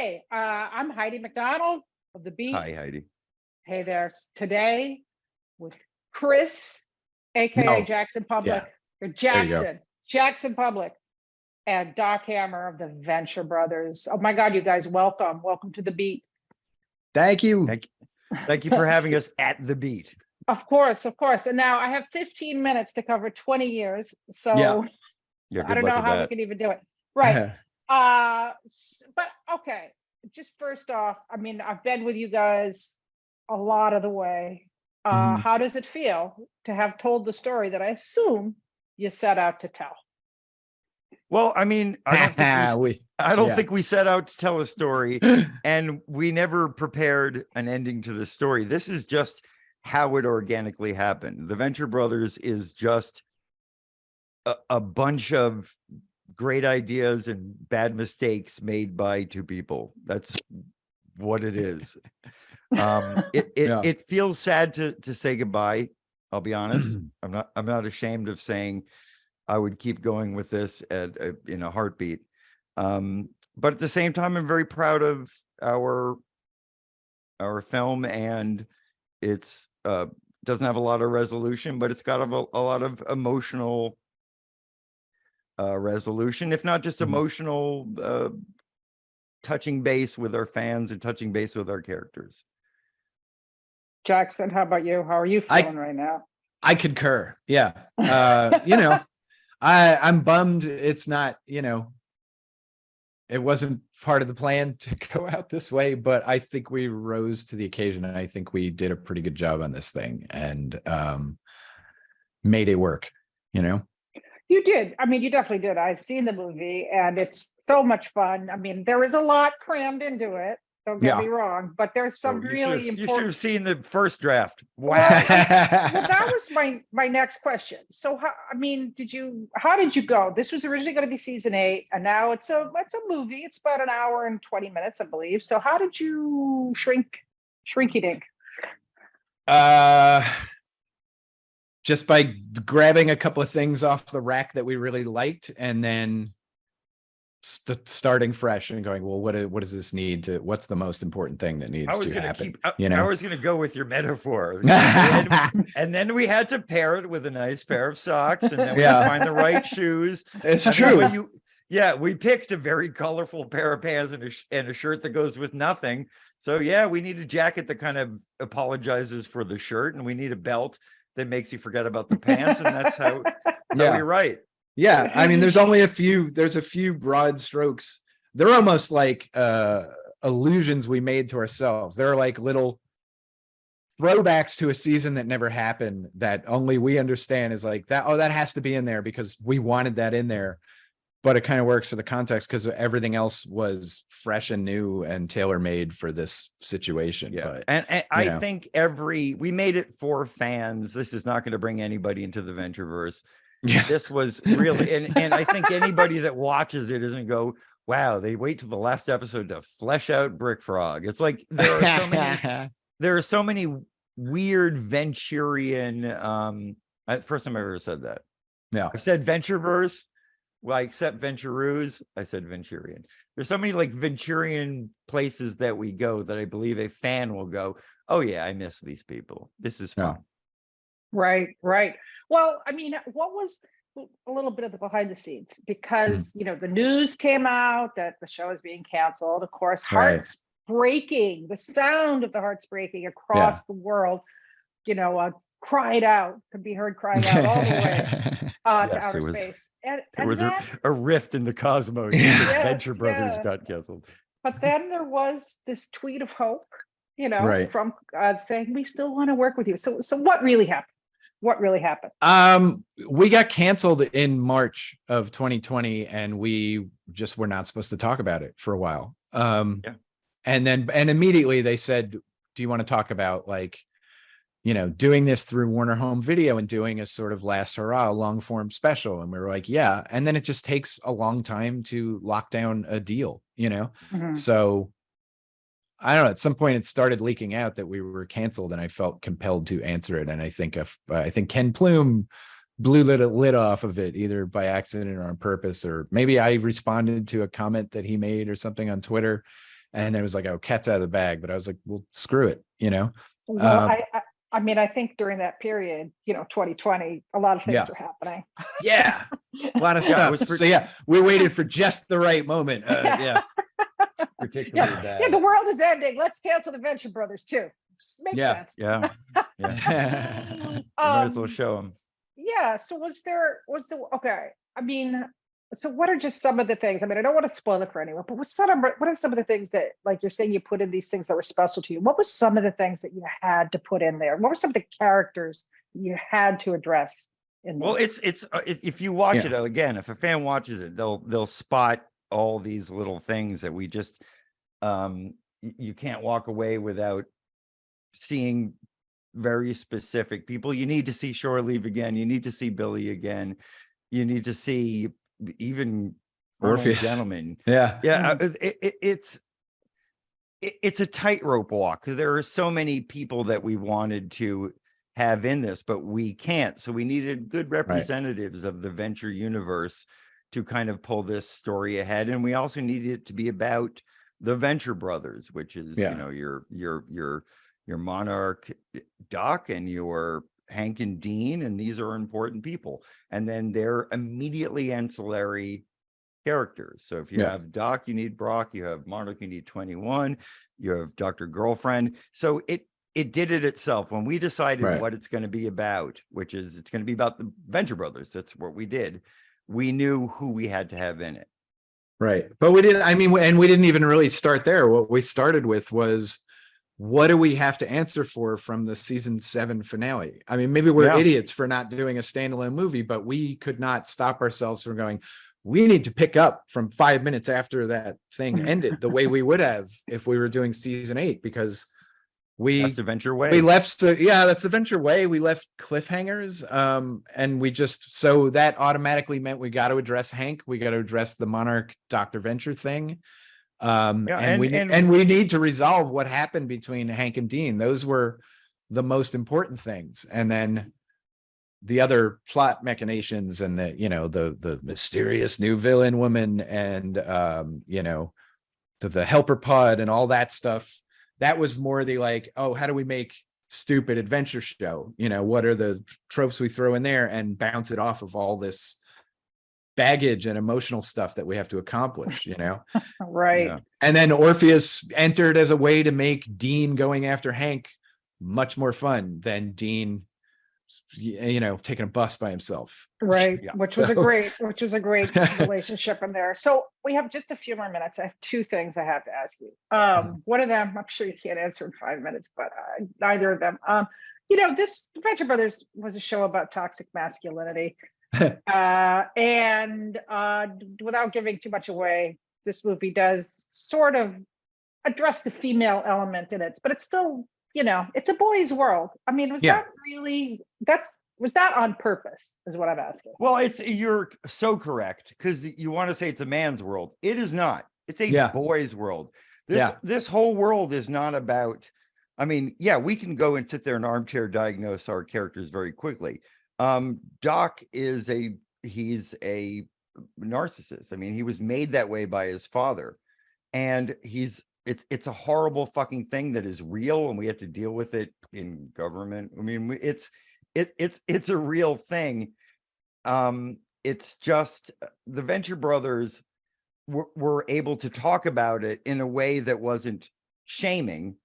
Okay, I'm Heidi McDonald of The Beat. Hi, Heidi. Hey there. Today with Chris, aka Jackson Public, or Jackson Public, and Doc Hammer of the Venture Brothers. Oh my God, you guys, welcome. Welcome to The Beat. Thank you. Thank you for having us at The Beat. Of course, of course. And now I have 15 minutes to cover 20 years. So I don't know how we can even do it. Right. But okay, just first off, I mean, I've been with you guys a lot of the way. How does it feel to have told the story that I assume you set out to tell? Well, I mean, I don't think we set out to tell a story, and we never prepared an ending to the story. This is just how it organically happened. The Venture Brothers is just a bunch of great ideas and bad mistakes made by two people. That's what it is. It feels sad to say goodbye. I'll be honest. I'm not ashamed of saying I would keep going with this in a heartbeat. But at the same time, I'm very proud of our film, and it's doesn't have a lot of resolution, but it's got a lot of emotional resolution, if not just emotional touching base with our fans and touching base with our characters. Jackson, how about you? How are you feeling right now? I concur. Yeah. I'm bummed it's not, it wasn't part of the plan to go out this way, but I think we rose to the occasion, and I think we did a pretty good job on this thing and made it work, You did. I mean, you definitely did. I've seen the movie and it's so much fun. I mean, there is a lot crammed into it. Don't get me wrong, but there's some really important. You should have seen the first draft. Wow. Well, that was my next question. So, how did you go? This was originally going to be season 8, and now it's a movie. It's about an hour and 20 minutes, I believe. So, how did you Shrinky Dink? Just by grabbing a couple of things off the rack that we really liked, and then starting fresh and going, well, what does this need to? What's the most important thing that needs to happen? I was going to go with your metaphor, and then we had to pair it with a nice pair of socks, and then we had to find the right shoes. It's true. We picked a very colorful pair of pants and a shirt that goes with nothing. So we need a jacket that kind of apologizes for the shirt, and we need a belt that makes you forget about the pants, and that's how we write. Yeah, I mean, there's a few broad strokes. They're almost like illusions we made to ourselves. They're like little throwbacks to a season that never happened that only we understand is like that. Oh, that has to be in there because we wanted that in there. But it kind of works for the context because everything else was fresh and new and tailor-made for this situation. Yeah, but, I think we made it for fans. This is not going to bring anybody into the Ventureverse. Yeah, this was really, and I think anybody that watches it isn't go, wow, they wait till the last episode to flesh out Brick Frog. It's like there are so many weird Venturian. First time I ever said that. Yeah, I said Ventureverse. Well, I accept Venturoos. I said Venturian. There's so many like Venturian places that we go that I believe a fan will go, oh yeah, I miss these people. This is fun. Right. Well, I mean, what was a little bit of the behind the scenes? Because, the news came out that the show is being canceled. Of course, hearts breaking, the sound of the hearts breaking across the world, cried out, could be heard crying out all the way to outer space. There was a rift in the cosmos. Venture Brothers got canceled. But then there was this tweet of hope, from saying, we still want to work with you. So what really happened? What really happened? We got canceled in March of 2020, and we just were not supposed to talk about it for a while. And immediately they said, do you want to talk about doing this through Warner Home Video and doing a sort of last hurrah long form special? And we were like, yeah. And then it just takes a long time to lock down a deal, So I don't know, at some point it started leaking out that we were canceled, and I felt compelled to answer it. And I think Ken Plume blew the lid off of it, either by accident or on purpose, or maybe I responded to a comment that he made or something on Twitter. And there was like, oh, cat's out of the bag. But I was like, well, screw it, you know? Well, I mean, I think during that period, 2020, a lot of things are happening. Yeah. A lot of stuff. So yeah, we waited for just the right moment. Yeah. Particularly bad. Yeah, the world is ending. Let's cancel the Venture Brothers too. Makes sense. Yeah. Might as well show them. Yeah. So okay. I mean, so what are just some of the things? I mean, I don't want to spoil it for anyone, but what are some of the things that, like you're saying, you put in these things that were special to you? What was some of the things that you had to put in there? What were some of the characters you had to address in this? Well, it's if you watch it again, if a fan watches it, they'll spot all these little things that we just you can't walk away without seeing very specific people. You need to see Shore leave again. You need to see Billy again. You need to see even Orpheus. Gentleman. Yeah. It's a tightrope walk because there are so many people that we wanted to have in this, but we can't. So we needed good representatives of the Venture universe to kind of pull this story ahead. And we also needed it to be about the Venture Brothers, which is, your Monarch Doc and your Hank and Dean, and these are important people. And then they're immediately ancillary characters. So if you have Doc, you need Brock. You have Monarch, you need 21. You have Dr. Girlfriend. So it did it itself. When we decided what it's going to be about, which is it's going to be about the Venture Brothers, that's what we did. We knew who we had to have in it. Right. But we didn't, I mean, and we didn't even really start there. What we started with was, what do we have to answer for from the season 7 finale? I mean, maybe we're idiots for not doing a standalone movie, but we could not stop ourselves from going, we need to pick up from 5 minutes after that thing ended the way we would have if we were doing season 8, because that's the Venture way. We left, that's the Venture way. We left cliffhangers, and we just, so that automatically meant we got to address Hank. We got to address the Monarch Dr. Venture thing. And we need to resolve what happened between Hank and Dean. Those were the most important things. And then the other plot machinations and the mysterious new villain woman and the helper pod and all that stuff. That was more the like, oh, how do we make stupid adventure show? What are the tropes we throw in there and bounce it off of all this baggage and emotional stuff that we have to accomplish, Right. Yeah. And then Orpheus entered as a way to make Dean going after Hank much more fun than Dean, taking a bus by himself. Right. Yeah. Which was a great relationship in there. So we have just a few more minutes. I have 2 things I have to ask you. One of them, I'm sure you can't answer in 5 minutes, but neither of them. This Venture Brothers was a show about toxic masculinity. And without giving too much away, this movie does sort of address the female element in it, but it's still, it's a boy's world. I mean, was that on purpose is what I'm asking. Well, you're so correct, because you want to say it's a man's world. It is not. It's a boy's world. This whole world is not about, I mean, we can go and sit there and armchair diagnose our characters very quickly. Doc he's a narcissist. I mean, he was made that way by his father, and it's a horrible fucking thing that is real, and we have to deal with it in government. I mean, it's a real thing. It's just the Venture Brothers were able to talk about it in a way that wasn't shaming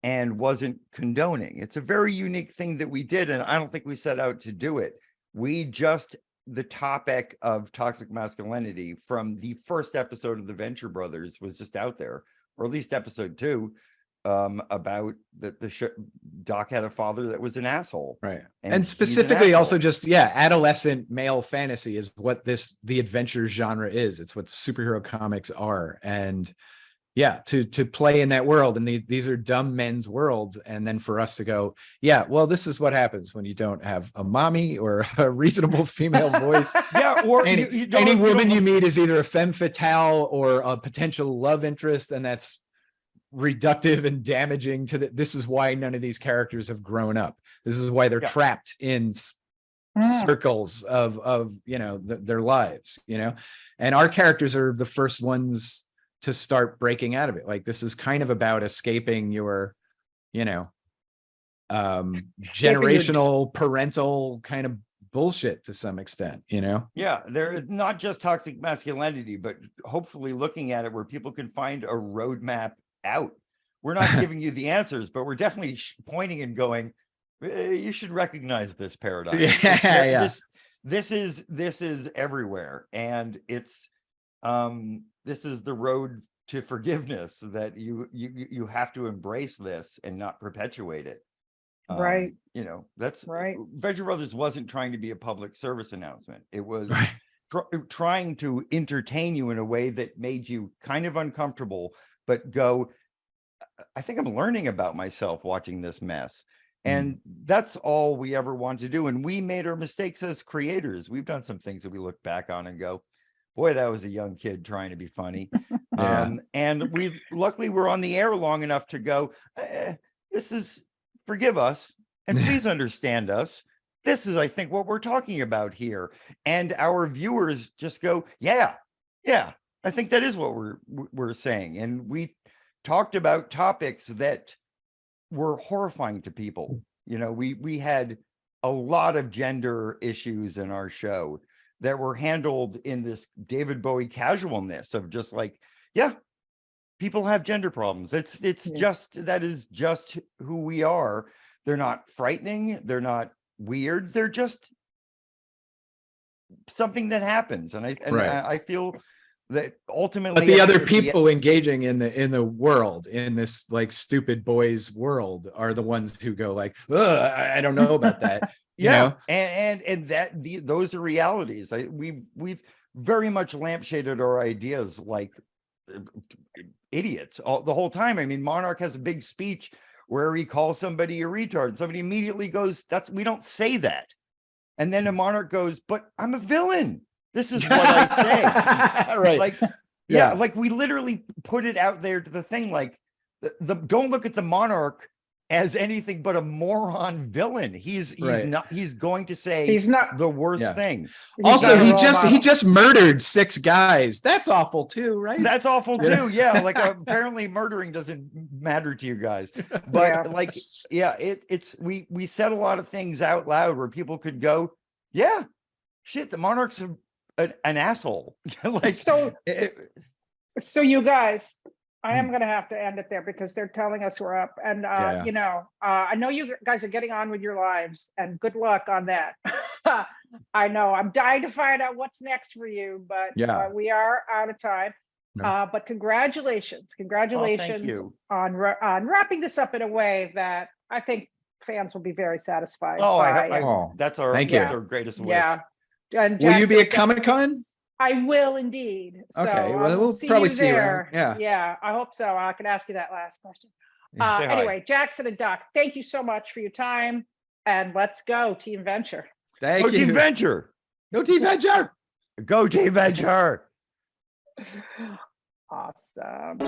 and wasn't condoning. It's a very unique thing that we did, and I don't think we set out to do it. The topic of toxic masculinity from the first episode of the Venture Brothers was just out there, or at least episode 2, about the Doc had a father that was an asshole. Right. And specifically also just, adolescent male fantasy is what the adventure genre is. It's what superhero comics are. And to play in that world, and these are dumb men's worlds, and then for us to go, well, this is what happens when you don't have a mommy or a reasonable female voice. Or any woman you meet is either a femme fatale or a potential love interest, and that's reductive and damaging to this is why none of these characters have grown up. This is why they're trapped in circles of their lives, and our characters are the first ones to start breaking out of it. Like, this is kind of about escaping your, generational parental kind of bullshit to some extent, Yeah, there not just toxic masculinity, but hopefully looking at it where people can find a roadmap out. We're not giving you the answers, but we're definitely pointing and going, you should recognize this paradigm. This is everywhere, and it's this is the road to forgiveness, that you have to embrace this and not perpetuate it. Right. That's right. Venture Brothers wasn't trying to be a public service announcement. It was trying to entertain you in a way that made you kind of uncomfortable, but go, I think I'm learning about myself watching this mess. And that's all we ever want to do. And we made our mistakes as creators. We've done some things that we look back on and go, boy, that was a young kid trying to be funny. And we luckily we're on the air long enough to go, forgive us and please understand us. This is, I think, what we're talking about here. And our viewers just go, yeah, I think that is what we're saying. And we talked about topics that were horrifying to people. We had a lot of gender issues in our show that were handled in this David Bowie casualness of just like, people have gender problems. It's just, that is just who we are. They're not frightening. They're not weird. They're just something that happens. And I feel that ultimately, but the other people engaging in the world, in this like stupid boys world, are the ones who go like, I don't know about that. And those are realities. We've very much lampshaded our ideas like idiots the whole time. I mean, Monarch has a big speech where he calls somebody a retard. Somebody immediately goes, we don't say that. And then a Monarch goes, but I'm a villain. This is what I say. Right. Like, like we literally put it out there to the thing, like don't look at the Monarch as anything but a moron villain. He's not, he's going to say he's not the worst thing. Also, he just murdered 6 guys. That's awful too, right? That's awful too. Yeah. Like apparently murdering doesn't matter to you guys. But we said a lot of things out loud where people could go, shit, the Monarch's an asshole. Like so you guys, I am going to have to end it there because they're telling us we're up. And, I know you guys are getting on with your lives, and good luck on that. I know I'm dying to find out what's next for you, but we are out of time. But congratulations on wrapping this up in a way that I think fans will be very satisfied. That's our greatest wish. Yeah. And will you be at Comic-Con? I will indeed. So okay, well, we'll probably see you there. Yeah, I hope so. I can ask you that last question. Anyway, Jackson and Doc, thank you so much for your time, and let's go Team Venture. Thank you. Team Venture. Go Team Venture. Go Team Venture. Awesome.